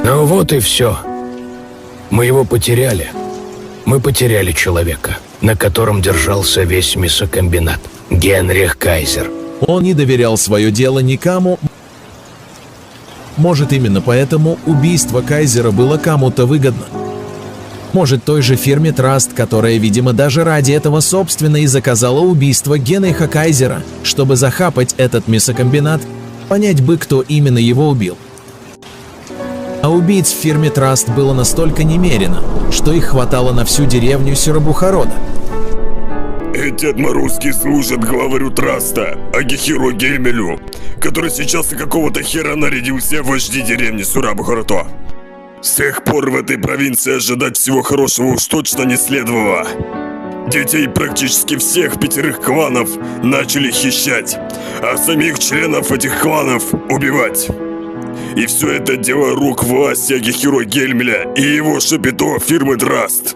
Ну вот и все. Мы его потеряли. Мы потеряли человека, на котором держался весь мясокомбинат. Генрих Кайзер. Он не доверял свое дело никому. Может, именно поэтому убийство Кайзера было кому-то выгодно. Может, той же фирме Траст, которая, видимо, даже ради этого собственно и заказала убийство Генриха Кайзера, чтобы захапать этот мясокомбинат, понять бы, кто именно его убил. А убийц в фирме Траст было настолько немерено, что их хватало на всю деревню Сюрабухарода. Эти отморозки служат главарю Траста, Агихиро Гельмелю, который сейчас и какого-то хера нарядился в вожди деревни Сюрабухарото. С тех пор в этой провинции ожидать всего хорошего уж точно не следовало. Детей практически всех 5 кланов начали хищать, а самих членов этих кланов убивать. И все это дело рук власти Агихиро Гельмеля и его шапито фирмы Траст.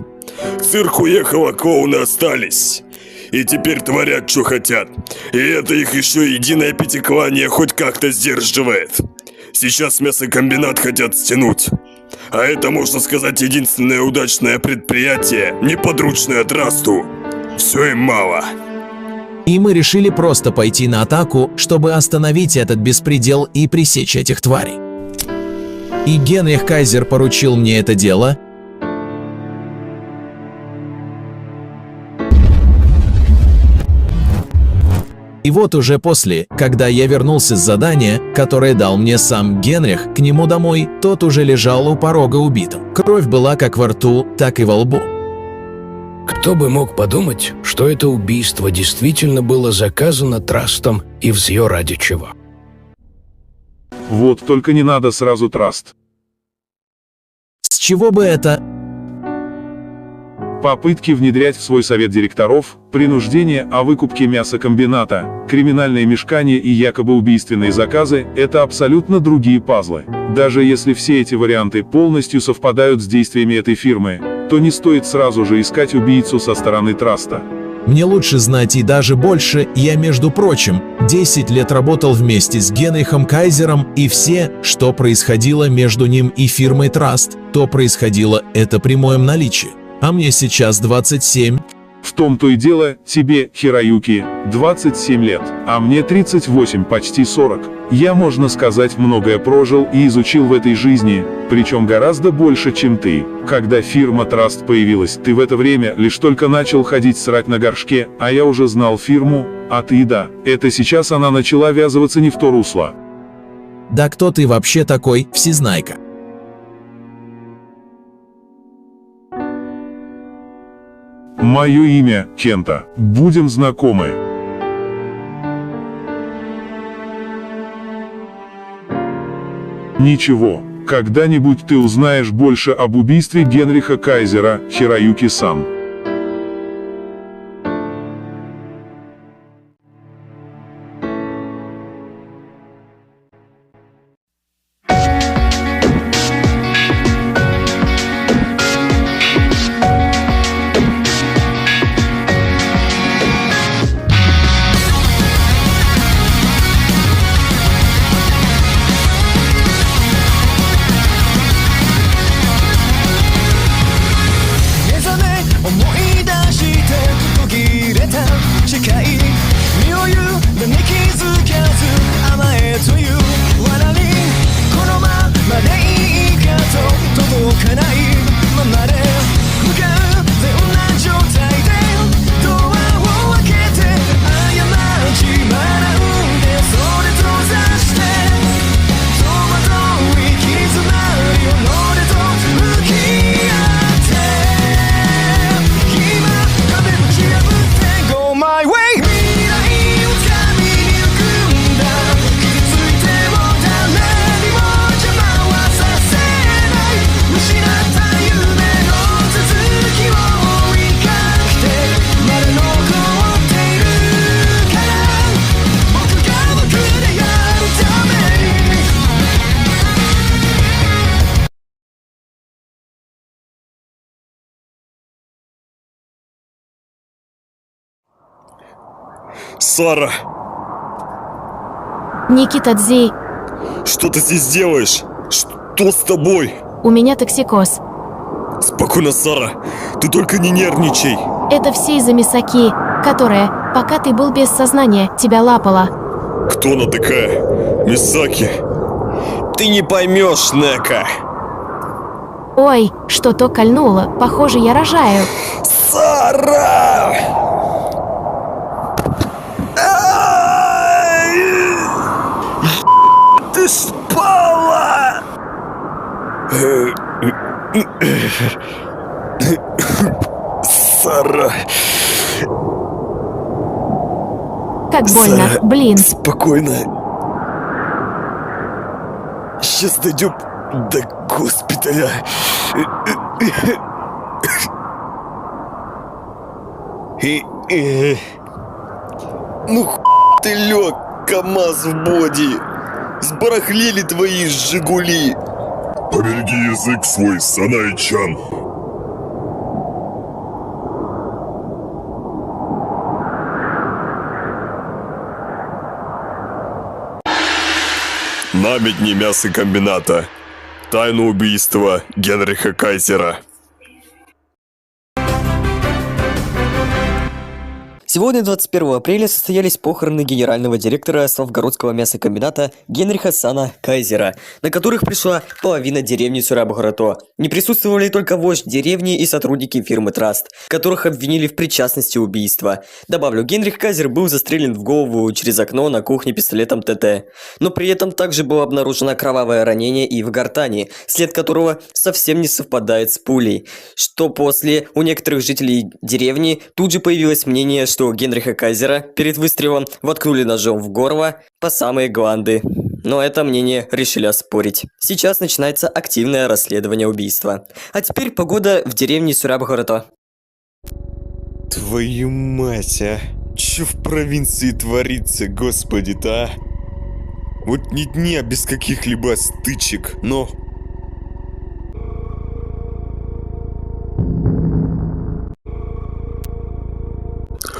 Цирк уехал, а клоуны остались. И теперь творят, что хотят. И это их еще единое пятиклание хоть как-то сдерживает. Сейчас мясокомбинат хотят стянуть. А это, можно сказать, единственное удачное предприятие, неподручное Трасту. Все им мало. И мы решили просто пойти на атаку, чтобы остановить этот беспредел и пресечь этих тварей. И Генрих Кайзер поручил мне это дело. И вот уже после, когда я вернулся с задания, которое дал мне сам Генрих, к нему домой, тот уже лежал у порога убитым. Кровь была как во рту, так и во лбу. Кто бы мог подумать, что это убийство действительно было заказано Трастом и взвё ради чего. Вот только не надо сразу Траст. С чего бы это? Попытки внедрять в свой совет директоров, принуждение о выкупке мясокомбината, криминальные мешкания и якобы убийственные заказы – это абсолютно другие пазлы. Даже если все эти варианты полностью совпадают с действиями этой фирмы, то не стоит сразу же искать убийцу со стороны Траста. Мне лучше знать и даже больше. Я, между прочим, 10 лет работал вместе с Генрихом Кайзером, и все, что происходило между ним и фирмой Траст, то происходило это при моем наличии. А мне сейчас 27. В том-то и дело, тебе, Хироюки, 27 лет, а мне 38, почти 40. Я, можно сказать, многое прожил и изучил в этой жизни, причем гораздо больше, чем ты. Когда фирма Траст появилась, ты в это время лишь только начал ходить срать на горшке, а я уже знал фирму, а ты да. Это сейчас она начала ввязываться не в то русло. Да кто ты вообще такой, всезнайка? Мое имя Кента. Будем знакомы. Ничего, когда-нибудь ты узнаешь больше об убийстве Генриха Кайзера, Хироюки-сан. Сара! Никитадзе, Что ты здесь делаешь? Что с тобой? У меня токсикоз. Спокойно, Сара. Ты только не нервничай. Это все из-за Мисаки, которая, пока ты был без сознания, тебя лапала. Кто она такая? Мисаки? Ты не поймешь, Нека. Ой, что-то кольнуло. Похоже, я рожаю. Сара! Ты спала! Сара! Как больно, Сара, блин. спокойно. Сейчас дойдем до госпиталя. Ну ты лег, КамАЗ в боди. Сбарахлели твои Жигули. Побереги язык свой, Санай-чан. Намедни мясокомбината. Тайна убийства Генриха Кайзера. Сегодня, 21 апреля, состоялись похороны генерального директора Славгородского мясокомбината Генриха Сана Кайзера, на которых пришла половина деревни Сурабу-Горото. Не присутствовали только вождь деревни и сотрудники фирмы Траст, которых обвинили в причастности убийства. Добавлю, Генрих Кайзер был застрелен в голову через окно на кухне пистолетом ТТ. Но при этом также было обнаружено кровавое ранение и в гортани, след которого совсем не совпадает с пулей. Что после у некоторых жителей деревни тут же появилось мнение, что Генриха Кайзера перед выстрелом воткнули ножом в горло по самые гланды. Но это мнение решили оспорить. Сейчас начинается активное расследование убийства. А теперь погода в деревне Сурабу-Горото. Твою мать, а? Чё в провинции творится, господи-то, а? Вот ни дня без каких-либо стычек, но...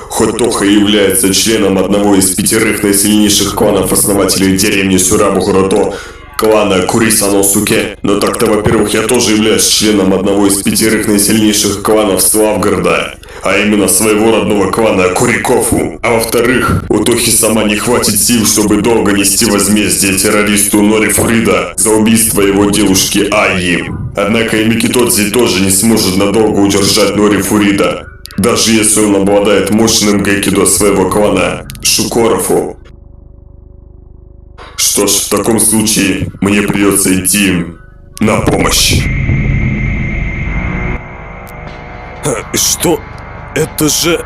Хоть Тоха и является членом одного из 5 наисильнейших кланов-основателей деревни Сурабу-Горото, клана Курисано-Суке, но так-то, во-первых, я тоже являюсь членом одного из 5 наисильнейших кланов Славгорода, а именно своего родного клана Курикофу. А во-вторых, у Тохи сама не хватит сил, чтобы долго нести возмездие террористу Нори Фурида за убийство его девушки Айи. Однако и Микитодзи тоже не сможет надолго удержать Нори Фурида, даже если он обладает мощным гэкидо своего клана Шукорафу. Что ж, в таком случае мне придется идти им на помощь. Что? Это же...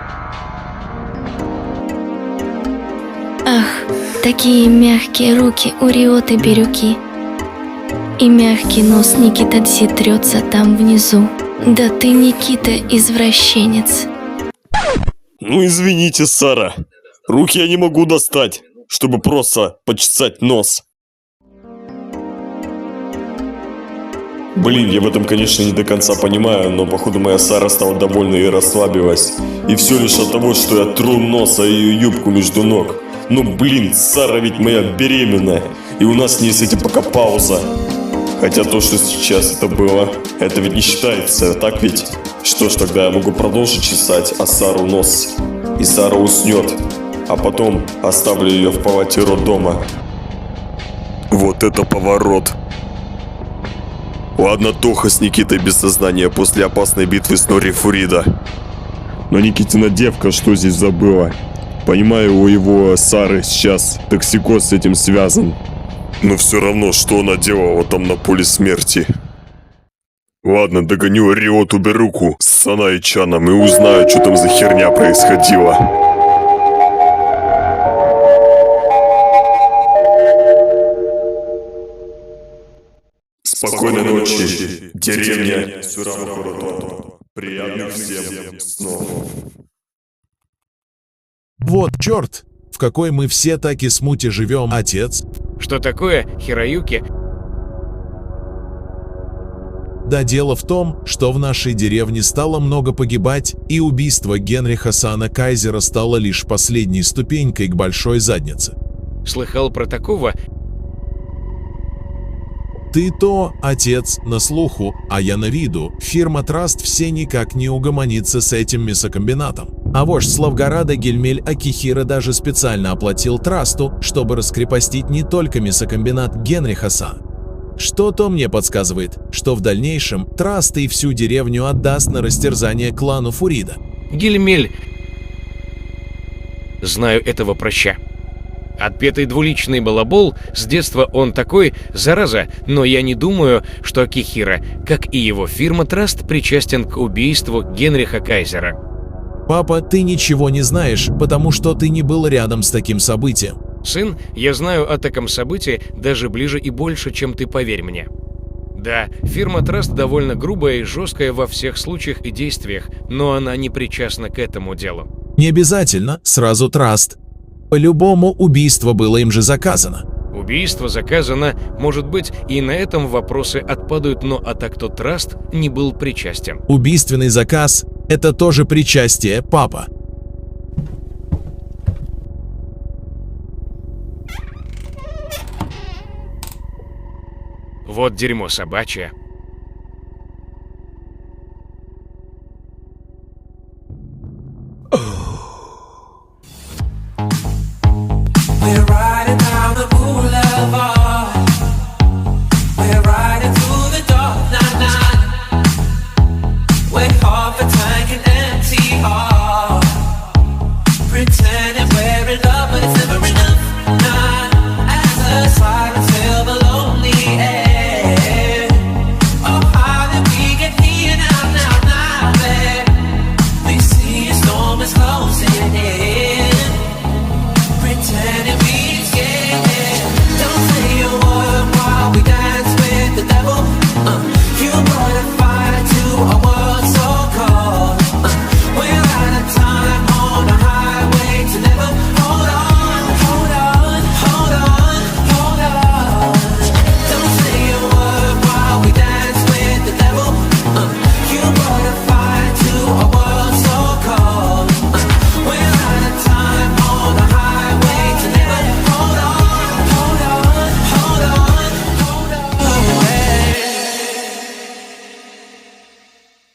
Ах, такие мягкие руки у Риоты Бирюки. И мягкий нос Никитадзи трется там внизу. Да ты, Никита, извращенец. Ну извините, Сара. Руки я не могу достать, чтобы просто почесать нос. Блин, я в этом, конечно, не до конца понимаю, но походу моя Сара стала довольна и расслабилась. И все лишь от того, что я тру носа и ее юбку между ног. Ну блин, Сара ведь моя беременная, и у нас не с этим пока пауза. Хотя то, что сейчас это было, это ведь не считается, так ведь? Что ж, тогда я могу продолжить чесать Сару нос. И Сара уснет, а потом оставлю ее в палате роддома. Вот это поворот. Ладно, Тоха с Никитой без сознания после опасной битвы с Нори Фурида. Но Никитина девка что здесь забыла? Понимаю, у его Сары сейчас токсикоз с этим связан. Но все равно, что она делала там на поле смерти. Ладно, догоню Риоту Беруку с Санай-чаном и узнаю, что там за херня происходила. Спокойной ночи, деревня Сурабу-Горото. Приятных всем снов. Вот черт, в какой мы все так и смуте живем, отец. Что такое, Хироюки? Да дело в том, что в нашей деревне стало много погибать, и убийство Генриха Сана Кайзера стало лишь последней ступенькой к большой заднице. Слыхал про такого? Ты то, отец, на слуху, а я на виду. Фирма Траст все никак не угомонится с этим мясокомбинатом. А вождь Славгорада Гельмель Акихира даже специально оплатил Трасту, чтобы раскрепостить не только мясокомбинат Генрихаса. Что-то мне подсказывает, что в дальнейшем Траст и всю деревню отдаст на растерзание клану Фурида. Гельмель... Знаю этого проща. Отпетый двуличный балабол, с детства он такой, зараза, но я не думаю, что Акихира, как и его фирма Траст, причастен к убийству Генриха Кайзера. Папа, ты ничего не знаешь, потому что ты не был рядом с таким событием. Сын, я знаю о таком событии даже ближе и больше, чем ты, поверь мне. Да, фирма Траст довольно грубая и жесткая во всех случаях и действиях, но она не причастна к этому делу. Не обязательно сразу Траст. По-любому убийство было им же заказано. Убийство заказано, может быть, и на этом вопросы отпадают, но а так кто Траст не был причастен. Убийственный заказ – это тоже причастие, папа. Вот дерьмо собачье.